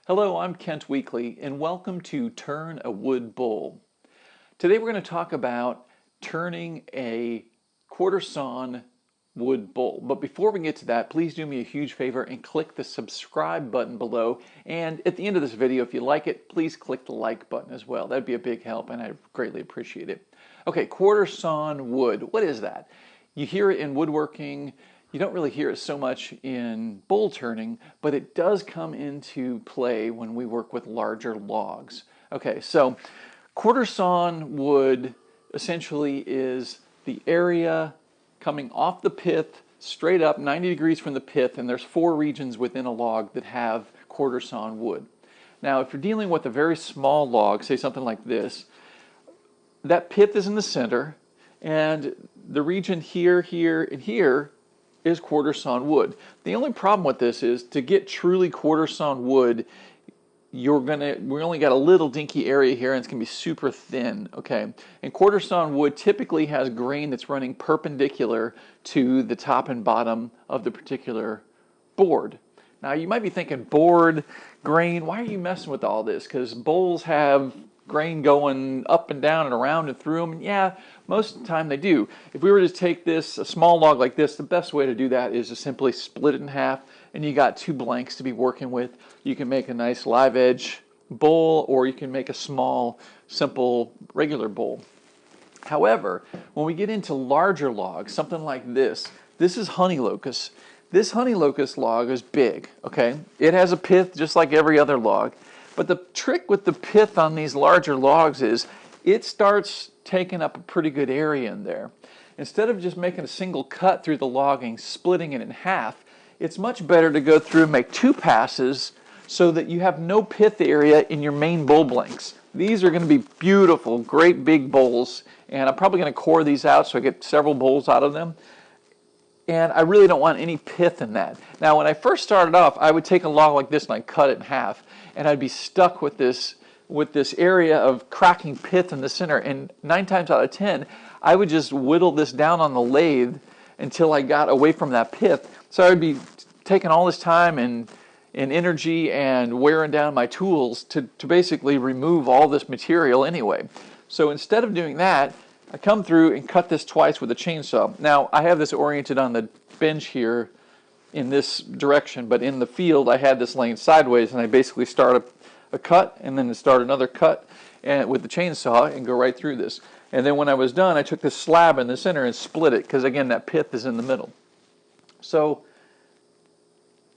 Hello, I'm Kent Weekly, and welcome to Turn a Wood Bowl. Today we're going to talk about turning a quarter-sawn wood bowl. But before we get to that, please do me a huge favor and click the subscribe button below. And at the end of this video, if you like it, please click the like button as well. That'd be a big help, and I'd greatly appreciate it. Okay, quarter-sawn wood. What is that? You hear it in woodworking. You don't really hear it so much in bowl turning, but it does come into play when we work with larger logs. Okay, so quarter-sawn wood essentially is the area coming off the pith straight up 90 degrees from the pith, and there's 4 regions within a log that have quarter-sawn wood. Now, if you're dealing with a very small log, say something like this, that pith is in the center, and the region here, here, and here is quarter-sawn wood. The only problem with this is to get truly quarter-sawn wood, we only got a little dinky area here, and it's gonna be super thin, okay? And quarter-sawn wood typically has grain that's running perpendicular to the top and bottom of the particular board. Now you might be thinking, board, grain, why are you messing with all this? Because bowls have grain going up and down and around and through them, and yeah, most of the time they do. If we were to take this, a small log like this, the best way to do that is to simply split it in half, and you got 2 blanks to be working with. You can make a nice live edge bowl, or you can make a small, simple, regular bowl. However, when we get into larger logs, something like this is honey locust. This honey locust log is big, okay? It has a pith just like every other log. But the trick with the pith on these larger logs is it starts taking up a pretty good area in there. Instead of just making a single cut through the logging, splitting it in half, it's much better to go through and make 2 passes so that you have no pith area in your main bowl blanks. These are going to be beautiful, great big bowls, and I'm probably going to core these out so I get several bowls out of them. And I really don't want any pith in that. Now, when I first started off, I would take a log like this and I'd cut it in half, and I'd be stuck with this area of cracking pith in the center. And 9 times out of 10, I would just whittle this down on the lathe until I got away from that pith. So I would be taking all this time and energy and wearing down my tools to basically remove all this material anyway. So instead of doing that, I come through and cut this twice with a chainsaw. Now, I have this oriented on the bench here in this direction, but in the field I had this laying sideways, and I basically start a cut and then start another cut with the chainsaw and go right through this. And then when I was done, I took this slab in the center and split it, because again, that pith is in the middle. So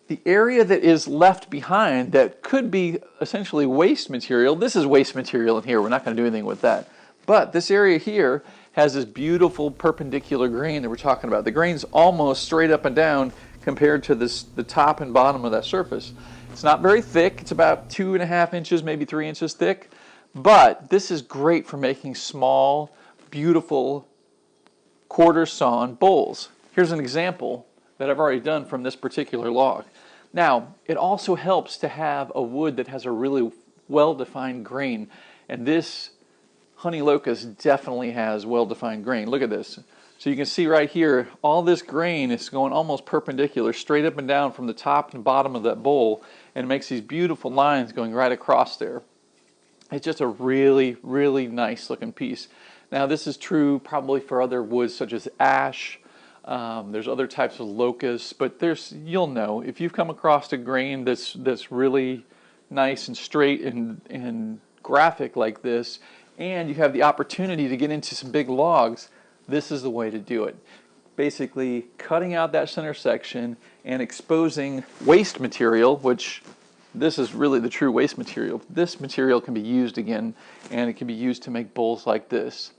the area that is left behind that could be essentially waste material, this is waste material in here, we're not going to do anything with that. But this area here has this beautiful perpendicular grain that we're talking about. The grain's almost straight up and down compared to the top and bottom of that surface. It's not very thick. It's about 2.5 inches, maybe 3 inches thick. But this is great for making small, beautiful quarter-sawn bowls. Here's an example that I've already done from this particular log. Now, it also helps to have a wood that has a really well-defined grain. And this honey locust definitely has well-defined grain. Look at this. So you can see right here, all this grain is going almost perpendicular, straight up and down from the top and bottom of that bowl, and it makes these beautiful lines going right across there. It's just a really, really nice looking piece. Now, this is true probably for other woods such as ash. There's other types of locusts, but you'll know if you've come across a grain that's really nice and straight and graphic like this, and you have the opportunity to get into some big logs, this is the way to do it. Basically, cutting out that center section and exposing waste material, which this is really the true waste material. This material can be used again, and it can be used to make bowls like this.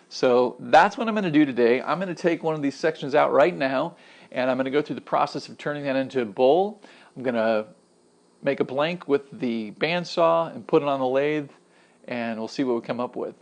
So that's what I'm going to do today. I'm going to take one of these sections out right now, and I'm going to go through the process of turning that into a bowl. I'm going to make a blank with the bandsaw and put it on the lathe, and we'll see what we come up with.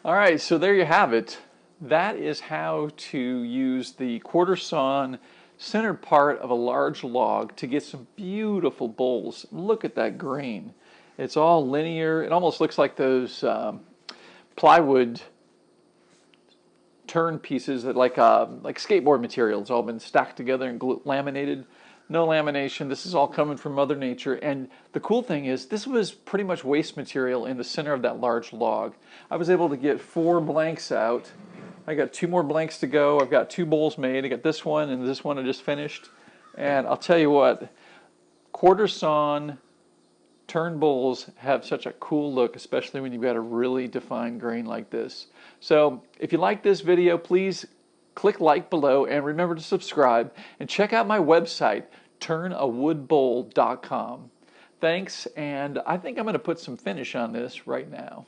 All right, so there you have it. That is how to use the quarter sawn center part of a large log to get some beautiful bowls. Look at that grain. It's all linear. It almost looks like those plywood turn pieces that like skateboard material. It's all been stacked together and laminated. No lamination. This is all coming from Mother Nature. And the cool thing is this was pretty much waste material in the center of that large log. I was able to get 4 blanks out. I got 2 more blanks to go. I've got 2 bowls made. I got this one and this one I just finished. And I'll tell you what, quarter sawn turn bowls have such a cool look, especially when you've got a really defined grain like this. So if you like this video, please click like below and remember to subscribe and check out my website, turnawoodbowl.com. Thanks, and I think I'm going to put some finish on this right now.